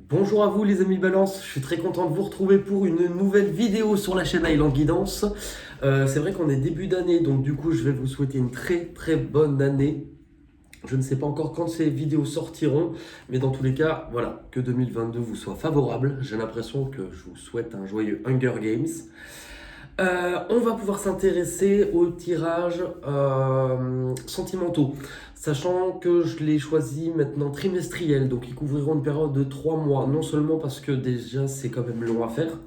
Bonjour à vous les amis Balance, je suis très content de vous retrouver pour une nouvelle vidéo sur la chaîne Island Guidance. C'est vrai qu'on est début d'année, donc du coup je vais vous souhaiter une très bonne année. Je ne sais pas encore quand ces vidéos sortiront, mais dans tous les cas, voilà, que 2022 vous soit favorable. J'ai l'impression que je vous souhaite un joyeux Hunger Games. On va pouvoir s'intéresser aux tirages sentimentaux, sachant que je l'ai choisi maintenant trimestriel, donc ils couvriront une période de 3 mois, non seulement parce que déjà c'est quand même long à faire,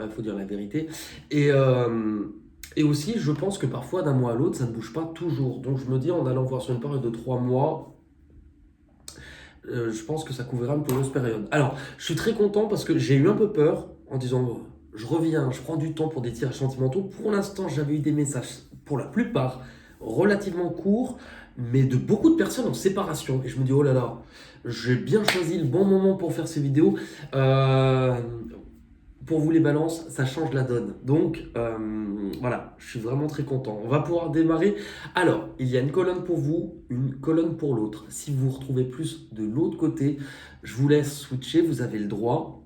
faut dire la vérité, et, euh, et aussi je pense que parfois d'un mois à l'autre ça ne bouge pas toujours, donc je me dis en allant voir sur une période de 3 mois, je pense que ça couvrira une plus grosse période. Alors, je suis très content parce que j'ai eu un peu peur en disant je reviens, je prends du temps pour des tirages sentimentaux. Pour l'instant, j'avais eu des messages, pour la plupart, relativement courts, mais de beaucoup de personnes en séparation. Et je me dis oh là là, j'ai bien choisi le bon moment pour faire ces vidéos. Euh, pour vous les balances, ça change la donne. Donc voilà, je suis vraiment très content. On va pouvoir démarrer. Alors, il y a une colonne pour vous, une colonne pour l'autre. Si vous vous retrouvez plus de l'autre côté, je vous laisse switcher, vous avez le droit.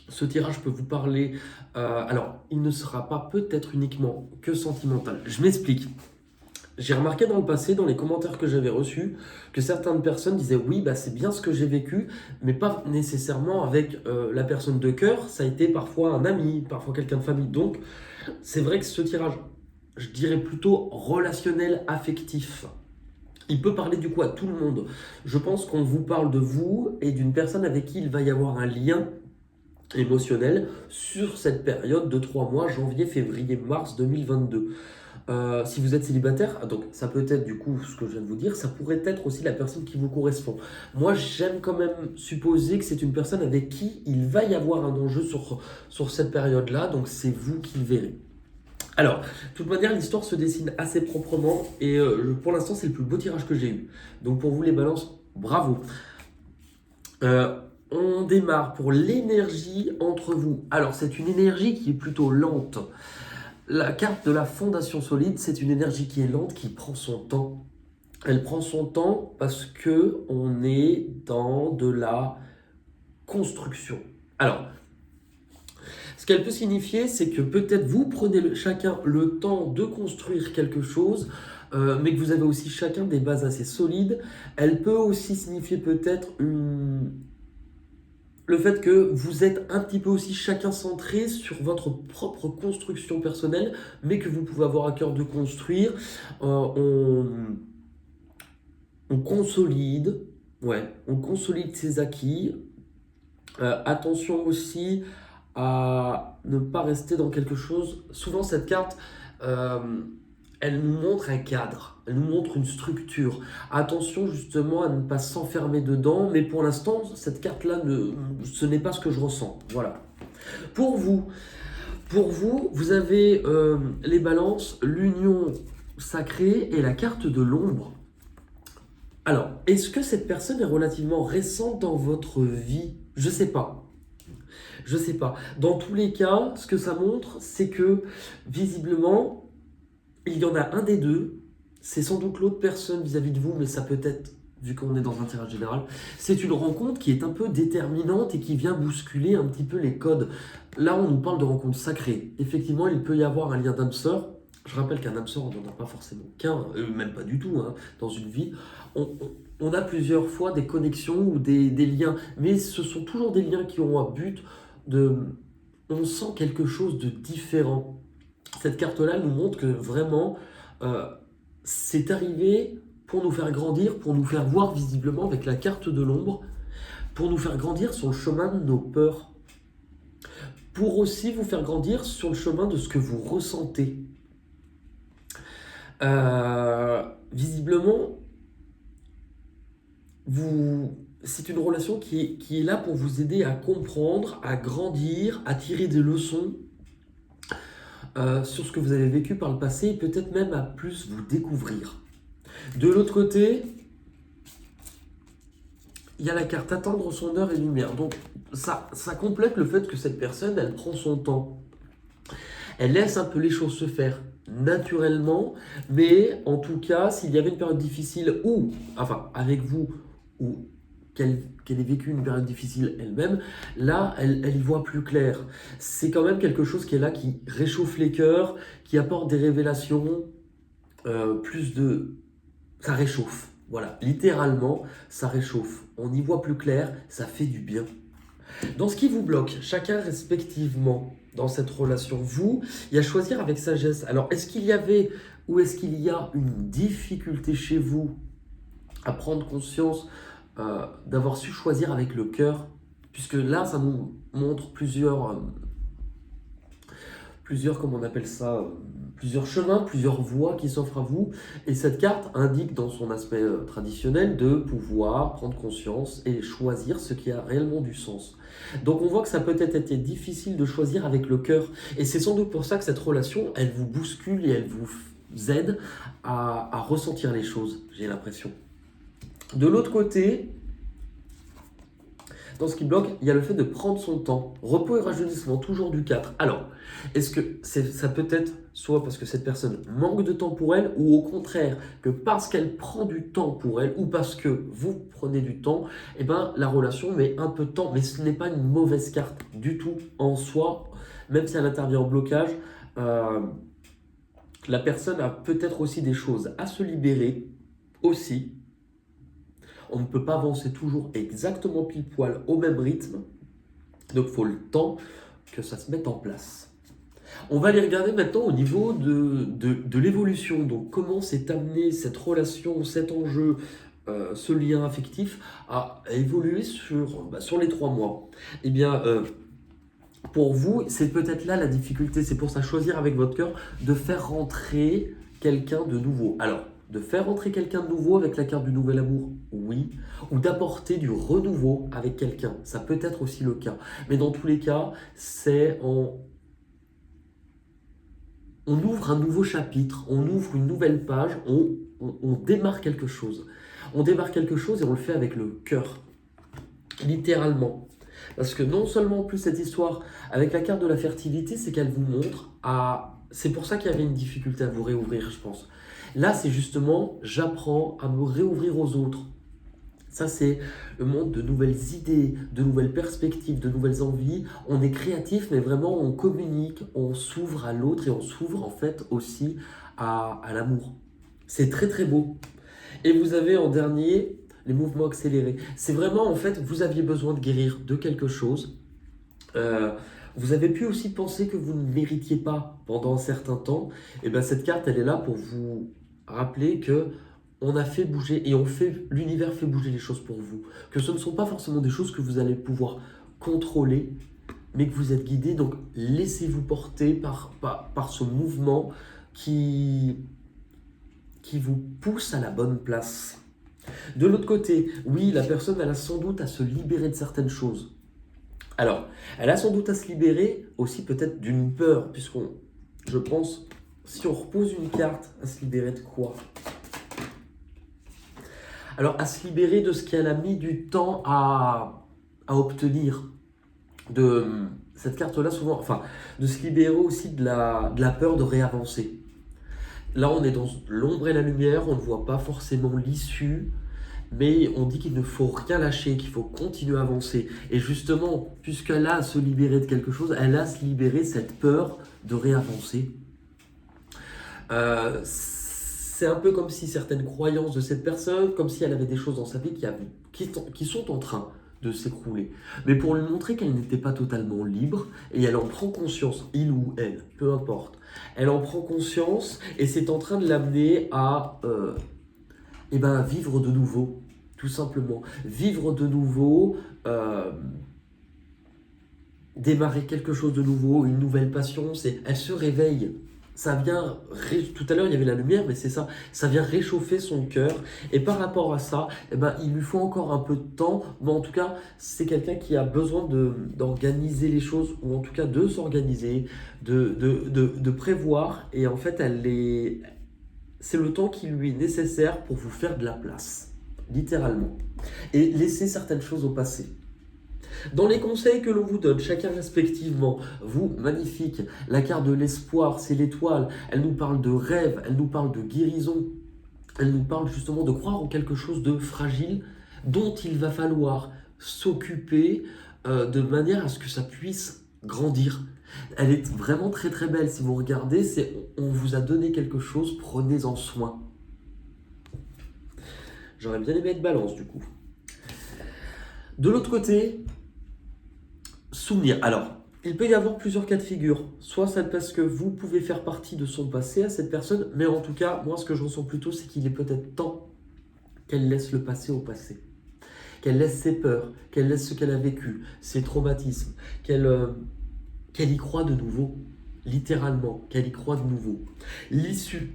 Ce tirage peut vous parler. Alors, il ne sera pas peut-être uniquement que sentimental. Je m'explique. J'ai remarqué dans le passé, dans les commentaires que j'avais reçus, que certaines personnes disaient oui, bah, c'est bien ce que j'ai vécu, mais pas nécessairement avec la personne de cœur. Ça a été parfois un ami, parfois quelqu'un de famille. Donc, c'est vrai que ce tirage, je dirais plutôt relationnel, affectif. Il peut parler du coup à tout le monde. Je pense qu'on vous parle de vous et d'une personne avec qui il va y avoir un lien émotionnel sur cette période de 3 mois, janvier, février, mars 2022. Si vous êtes célibataire, donc ça peut être du coup ce que je viens de vous dire, ça pourrait être aussi la personne qui vous correspond. Moi, j'aime quand même supposer que c'est une personne avec qui il va y avoir un enjeu sur cette période-là, donc c'est vous qui le verrez. Alors, de toute manière, l'histoire se dessine assez proprement et pour l'instant, c'est le plus beau tirage que j'ai eu. Donc pour vous les balances, bravo. On démarre pour l'énergie entre vous. Alors, c'est une énergie qui est plutôt lente. La carte de la fondation solide, c'est une énergie qui est lente, qui prend son temps. Elle prend son temps parce que on est dans de la construction. Alors, ce qu'elle peut signifier, c'est que peut-être vous prenez chacun le temps de construire quelque chose, mais que vous avez aussi chacun des bases assez solides. Elle peut aussi signifier peut-être le fait que vous êtes un petit peu aussi chacun centré sur votre propre construction personnelle, mais que vous pouvez avoir à cœur de construire. On consolide, ouais, on consolide ses acquis. Attention aussi à ne pas rester dans quelque chose. Souvent, cette carte, euh, elle nous montre un cadre, elle nous montre une structure. Attention justement à ne pas s'enfermer dedans, mais pour l'instant, cette carte-là, ce n'est pas ce que je ressens. Voilà. Pour vous, vous avez les balances, l'union sacrée et la carte de l'ombre. Alors, est-ce que cette personne est relativement récente dans votre vie? Je sais pas. Je sais pas. Dans tous les cas, ce que ça montre, c'est que visiblement, il y en a un des deux. C'est sans doute l'autre personne vis-à-vis de vous, mais ça peut être, vu qu'on est dans un tirage général, c'est une rencontre qui est un peu déterminante et qui vient bousculer un petit peu les codes. Là, on nous parle de rencontre sacrée. Effectivement, il peut y avoir un lien d'âme sœur. Je rappelle qu'un âme sœur, on n'en a pas forcément qu'un, même pas du tout, hein, dans une vie. On, on- on a plusieurs fois des connexions ou des liens, mais ce sont toujours des liens qui ont un but de... On sent quelque chose de différent. Cette carte-là nous montre que vraiment, euh, c'est arrivé pour nous faire grandir, pour nous faire voir visiblement avec la carte de l'ombre, pour nous faire grandir sur le chemin de nos peurs, pour aussi vous faire grandir sur le chemin de ce que vous ressentez. Visiblement, c'est une relation qui est là pour vous aider à comprendre, à grandir, à tirer des leçons sur ce que vous avez vécu par le passé et peut-être même à plus vous découvrir. De l'autre côté, il y a la carte attendre son heure et lumière. Donc ça complète le fait que cette personne, elle prend son temps. Elle laisse un peu les choses se faire naturellement, mais en tout cas, s'il y avait une période difficile ou, enfin, avec vous, ou qu'elle ait vécu une période difficile elle-même, là, elle y voit plus clair. C'est quand même quelque chose qui est là, qui réchauffe les cœurs, qui apporte des révélations, plus de... Ça réchauffe, voilà, littéralement, ça réchauffe. On y voit plus clair, ça fait du bien. Dans ce qui vous bloque, chacun respectivement, dans cette relation, vous, il y a choisir avec sagesse. Alors, est-ce qu'il y avait ou est-ce qu'il y a une difficulté chez vous à prendre conscience d'avoir su choisir avec le cœur? Puisque là, ça nous montre plusieurs, comment on appelle ça, plusieurs chemins, plusieurs voies qui s'offrent à vous. Et cette carte indique dans son aspect traditionnel de pouvoir prendre conscience et choisir ce qui a réellement du sens. Donc on voit que ça peut être été difficile de choisir avec le cœur. Et c'est sans doute pour ça que cette relation, elle vous bouscule et elle vous aide à ressentir les choses, j'ai l'impression. De l'autre côté, dans ce qui bloque, il y a le fait de prendre son temps. Repos et rajeunissement, toujours du 4. Alors, est-ce que ça peut être soit parce que cette personne manque de temps pour elle, ou au contraire, que parce qu'elle prend du temps pour elle, ou parce que vous prenez du temps, eh ben, la relation met un peu de temps, mais ce n'est pas une mauvaise carte du tout en soi, même si elle intervient en blocage. La personne a peut-être aussi des choses à se libérer, aussi. On ne peut pas avancer toujours exactement pile poil au même rythme. Donc il faut le temps que ça se mette en place. On va aller regarder maintenant au niveau de l'évolution. Donc comment s'est amené cette relation, cet enjeu, ce lien affectif à évoluer sur les 3 mois. Eh bien, pour vous, c'est peut-être là la difficulté. C'est pour ça choisir avec votre cœur de faire rentrer quelqu'un de nouveau. Alors, de faire rentrer quelqu'un de nouveau avec la carte du nouvel amour, oui. Ou d'apporter du renouveau avec quelqu'un, ça peut être aussi le cas. Mais dans tous les cas, on ouvre un nouveau chapitre, on ouvre une nouvelle page, on démarre quelque chose. On démarre quelque chose et on le fait avec le cœur, littéralement. Parce que non seulement en plus cette histoire, avec la carte de la fertilité, c'est qu'elle vous montre C'est pour ça qu'il y avait une difficulté à vous réouvrir, je pense. Là, c'est justement, j'apprends à me réouvrir aux autres. Ça, c'est le monde de nouvelles idées, de nouvelles perspectives, de nouvelles envies. On est créatif, mais vraiment, on communique, on s'ouvre à l'autre et on s'ouvre en fait aussi à l'amour. C'est très très beau. Et vous avez en dernier les mouvements accélérés. C'est vraiment, en fait, vous aviez besoin de guérir de quelque chose. Vous avez pu aussi penser que vous ne méritiez pas pendant un certain temps. Et bien cette carte, elle est là pour vous rappeler que on a fait bouger et l'univers fait bouger les choses pour vous. Que ce ne sont pas forcément des choses que vous allez pouvoir contrôler, mais que vous êtes guidé. Donc laissez-vous porter par ce mouvement qui vous pousse à la bonne place. De l'autre côté, oui, la personne, elle a sans doute à se libérer de certaines choses. Alors, elle a sans doute à se libérer aussi peut-être d'une peur, je pense, si on repose une carte, à se libérer de quoi? Alors, à se libérer de ce qu'elle a mis du temps à obtenir. De cette carte-là, souvent, enfin, de se libérer aussi de la peur de réavancer. Là, on est dans l'ombre et la lumière, on ne voit pas forcément l'issue, mais on dit qu'il ne faut rien lâcher, qu'il faut continuer à avancer. Et justement, puisqu'elle a à se libérer de quelque chose, elle a à se libérer de cette peur de réavancer. C'est un peu comme si certaines croyances de cette personne, comme si elle avait des choses dans sa vie qui sont en train de s'écrouler. Mais pour lui montrer qu'elle n'était pas totalement libre, et elle en prend conscience, il ou elle, peu importe. Elle en prend conscience et c'est en train de l'amener à vivre de nouveau, tout simplement. Vivre de nouveau, démarrer quelque chose de nouveau, une nouvelle passion, elle se réveille. Ça vient, tout à l'heure il y avait la lumière, mais c'est ça, ça vient réchauffer son cœur. Et par rapport à ça, il lui faut encore un peu de temps, mais en tout cas, c'est quelqu'un qui a besoin d'organiser les choses, ou en tout cas de s'organiser, de prévoir, et en fait, c'est le temps qui lui est nécessaire pour vous faire de la place, littéralement, et laisser certaines choses au passé. Dans les conseils que l'on vous donne, chacun respectivement, vous, magnifique, la carte de l'espoir, c'est l'étoile, elle nous parle de rêve, elle nous parle de guérison, elle nous parle justement de croire en quelque chose de fragile, dont il va falloir s'occuper de manière à ce que ça puisse grandir. Elle est vraiment très très belle. Si vous regardez, on vous a donné quelque chose, prenez-en soin. J'aurais bien aimé être balance du coup. De l'autre côté, souvenir. Alors, il peut y avoir plusieurs cas de figure. Soit c'est parce que vous pouvez faire partie de son passé à cette personne, mais en tout cas, moi ce que je ressens plutôt, c'est qu'il est peut-être temps qu'elle laisse le passé au passé. Qu'elle laisse ses peurs, qu'elle laisse ce qu'elle a vécu, ses traumatismes, qu'elle y croit de nouveau, littéralement, qu'elle y croit de nouveau. L'issue,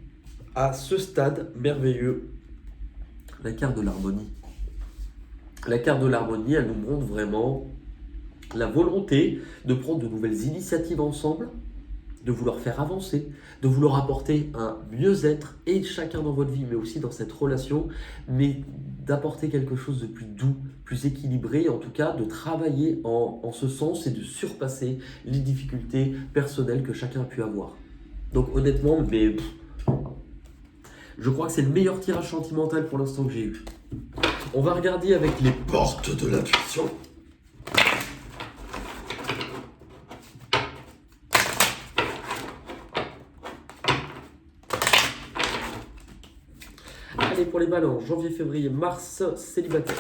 à ce stade merveilleux, la carte de l'harmonie. La carte de l'harmonie, elle nous montre vraiment la volonté de prendre de nouvelles initiatives ensemble, de vouloir faire avancer, de vouloir apporter un mieux-être, et chacun dans votre vie, mais aussi dans cette relation, mais d'apporter quelque chose de plus doux, plus équilibré, en tout cas de travailler en ce sens et de surpasser les difficultés personnelles que chacun a pu avoir. Donc honnêtement, je crois que c'est le meilleur tirage sentimental pour l'instant que j'ai eu. On va regarder avec les portes de l'intuition. Allez, pour les balances, janvier, février, mars, célibataire.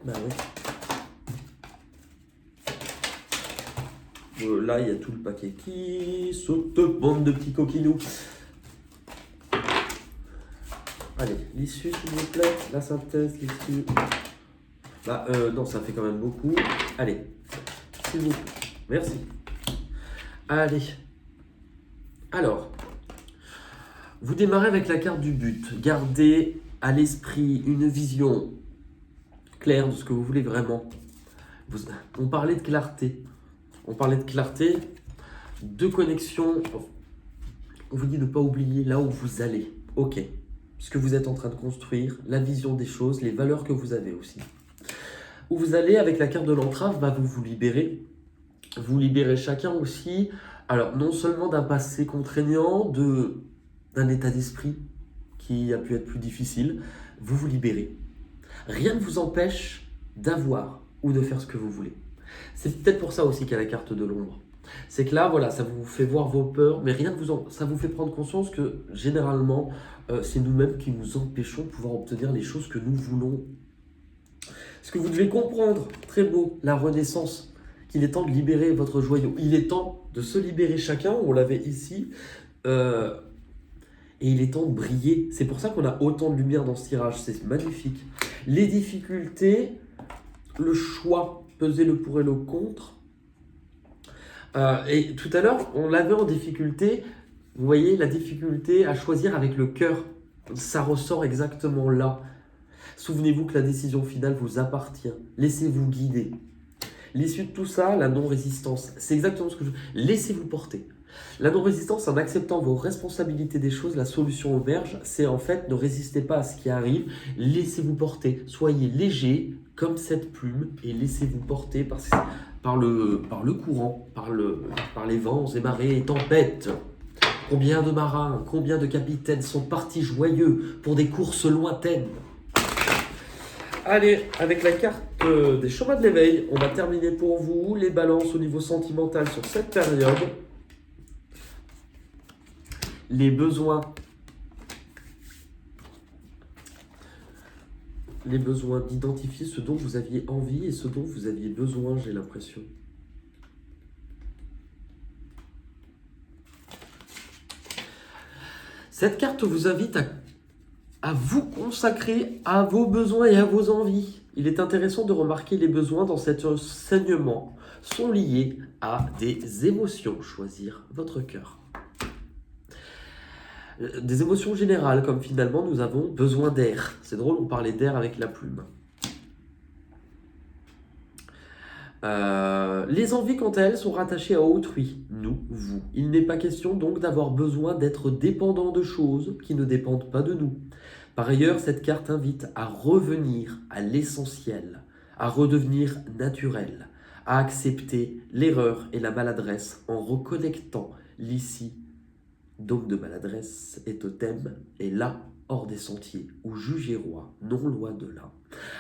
Bah oui. Là, il y a tout le paquet qui saute, bande de petits coquinous. Allez, l'issue s'il vous plaît, la synthèse, l'issue. Non, ça fait quand même beaucoup. Allez, s'il vous plaît. Merci. Allez. Alors, vous démarrez avec la carte du but. Gardez à l'esprit une vision claire de ce que vous voulez vraiment. On parlait de clarté. De connexion. On vous dit de ne pas oublier là où vous allez. Ok. Ce que vous êtes en train de construire, la vision des choses, les valeurs que vous avez aussi. Où vous allez avec la carte de l'entrave, vous libérez. Vous libérez chacun aussi, alors non seulement d'un passé contraignant, d'un état d'esprit qui a pu être plus difficile, vous vous libérez. Rien ne vous empêche d'avoir ou de faire ce que vous voulez. C'est peut-être pour ça aussi qu'il y a la carte de l'ombre. C'est que là, voilà, ça vous fait voir vos peurs, mais ça vous fait prendre conscience que généralement, c'est nous-mêmes qui nous empêchons de pouvoir obtenir les choses que nous voulons. Ce que vous devez comprendre, très beau, la renaissance, qu'il est temps de libérer votre joyau. Il est temps de se libérer chacun, on l'avait ici, et il est temps de briller. C'est pour ça qu'on a autant de lumière dans ce tirage, c'est magnifique. Les difficultés, le choix, peser le pour et le contre. Et tout à l'heure, on l'avait en difficulté, vous voyez, la difficulté à choisir avec le cœur. Ça ressort exactement là. Souvenez-vous que la décision finale vous appartient. Laissez-vous guider. L'issue de tout ça, la non-résistance. C'est exactement ce que je veux. Laissez-vous porter. La non-résistance, en acceptant vos responsabilités des choses, la solution auberge, c'est en fait ne résistez pas à ce qui arrive, laissez-vous porter. Soyez léger comme cette plume et laissez-vous porter par le courant, par les vents et marées et tempêtes. Combien de marins, combien de capitaines sont partis joyeux pour des courses lointaines. Allez, avec la carte des chemins de l'éveil, on va terminer pour vous les balances au niveau sentimental sur cette période. Les besoins d'identifier ce dont vous aviez envie et ce dont vous aviez besoin, j'ai l'impression. Cette carte vous invite à vous consacrer à vos besoins et à vos envies. Il est intéressant de remarquer les besoins dans cet enseignement sont liés à des émotions. Choisir votre cœur. Des émotions générales, comme finalement nous avons besoin d'air. C'est drôle, on parlait d'air avec la plume. Les envies, quant à elles, sont rattachées à autrui, nous, vous. Il n'est pas question donc d'avoir besoin d'être dépendant de choses qui ne dépendent pas de nous. Par ailleurs, cette carte invite à revenir à l'essentiel, à redevenir naturel, à accepter l'erreur et la maladresse en reconnectant l'ici. Dôme de maladresse et totem est là, hors des sentiers, où juge est roi, non loi de là.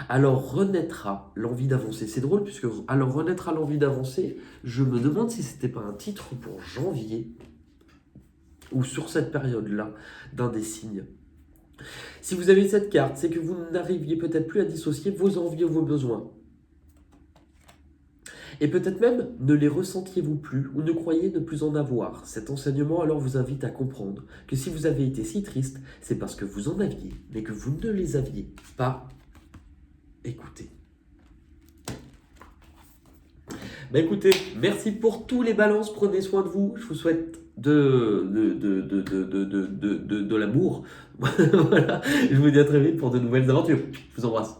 Alors renaîtra l'envie d'avancer. C'est drôle, puisque alors renaîtra l'envie d'avancer, je me demande si c'était pas un titre pour janvier, ou sur cette période-là, d'un des signes. Si vous avez cette carte, c'est que vous n'arriviez peut-être plus à dissocier vos envies et vos besoins. Et peut-être même ne les ressentiez-vous plus ou ne croyez ne plus en avoir. Cet enseignement alors vous invite à comprendre que si vous avez été si triste, c'est parce que vous en aviez, mais que vous ne les aviez pas écoutés. Écoutez, merci pour tous les balances, prenez soin de vous, je vous souhaite de l'amour. Voilà. Je vous dis à très vite pour de nouvelles aventures. Je vous embrasse.